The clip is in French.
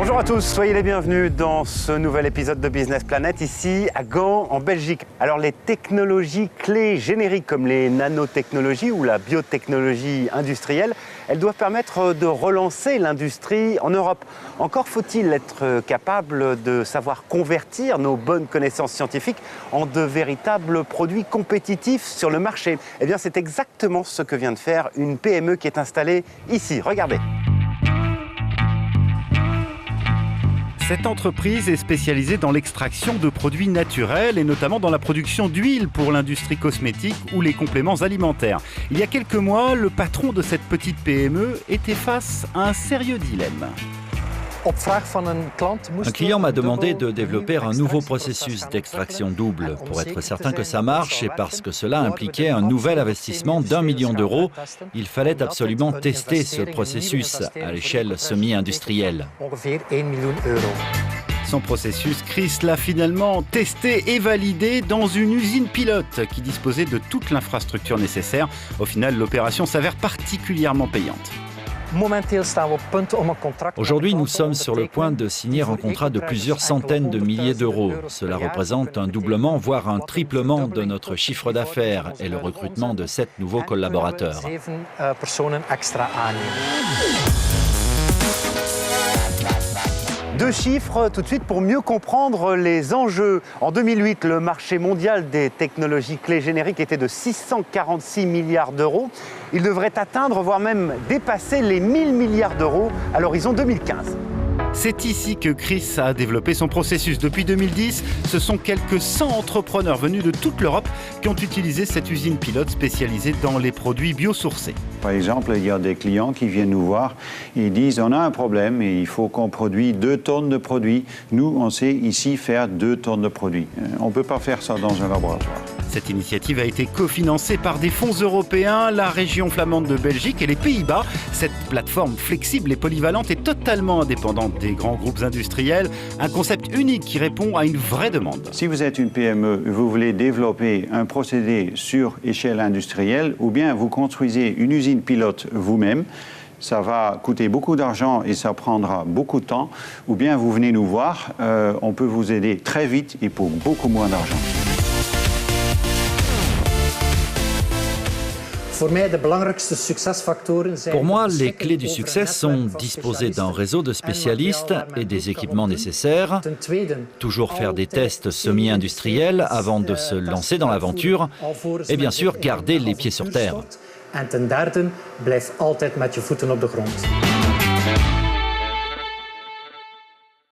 Bonjour à tous, soyez les bienvenus dans ce nouvel épisode de Business Planet, ici à Gand, en Belgique. Alors les technologies clés génériques comme les nanotechnologies ou la biotechnologie industrielle, elles doivent permettre de relancer l'industrie en Europe. Encore faut-il être capable de savoir convertir nos bonnes connaissances scientifiques en de véritables produits compétitifs sur le marché. Eh bien c'est exactement ce que vient de faire une PME qui est installée ici, regardez. Cette entreprise est spécialisée dans l'extraction de produits naturels et notamment dans la production d'huile pour l'industrie cosmétique ou les compléments alimentaires. Il y a quelques mois, le patron de cette petite PME était face à un sérieux dilemme. Un client m'a demandé de développer un nouveau processus d'extraction double pour être certain que ça marche et parce que cela impliquait un nouvel investissement d'1 million d'euros. Il fallait absolument tester ce processus à l'échelle semi-industrielle. Son processus, Chris l'a finalement testé et validé dans une usine pilote qui disposait de toute l'infrastructure nécessaire. Au final, l'opération s'avère particulièrement payante. Aujourd'hui, nous sommes sur le point de signer un contrat de plusieurs centaines de milliers d'euros. Cela représente un doublement, voire un triplement de notre chiffre d'affaires et le recrutement de 7 nouveaux collaborateurs. Deux chiffres tout de suite pour mieux comprendre les enjeux. En 2008, le marché mondial des technologies clés génériques était de 646 milliards d'euros. Il devrait atteindre, voire même dépasser les 1000 milliards d'euros à l'horizon 2015. C'est ici que Chris a développé son processus. Depuis 2010, ce sont quelques 100 entrepreneurs venus de toute l'Europe qui ont utilisé cette usine pilote spécialisée dans les produits biosourcés. Par exemple, il y a des clients qui viennent nous voir et disent « on a un problème et il faut qu'on produise 2 tonnes de produits. Nous, on sait ici faire 2 tonnes de produits. On ne peut pas faire ça dans un laboratoire. » Cette initiative a été cofinancée par des fonds européens, la région flamande de Belgique et les Pays-Bas. Cette plateforme flexible et polyvalente est totalement indépendante des grands groupes industriels. Un concept unique qui répond à une vraie demande. Si vous êtes une PME, vous voulez développer un procédé sur échelle industrielle ou bien vous construisez une usine pilote vous-même, ça va coûter beaucoup d'argent et ça prendra beaucoup de temps, ou bien vous venez nous voir, on peut vous aider très vite et pour beaucoup moins d'argent. Pour moi, les clés du succès sont disposer d'un réseau de spécialistes et des équipements nécessaires, toujours faire des tests semi-industriels avant de se lancer dans l'aventure et bien sûr garder les pieds sur terre. En ten derde, blijf altijd met je voeten op de grond.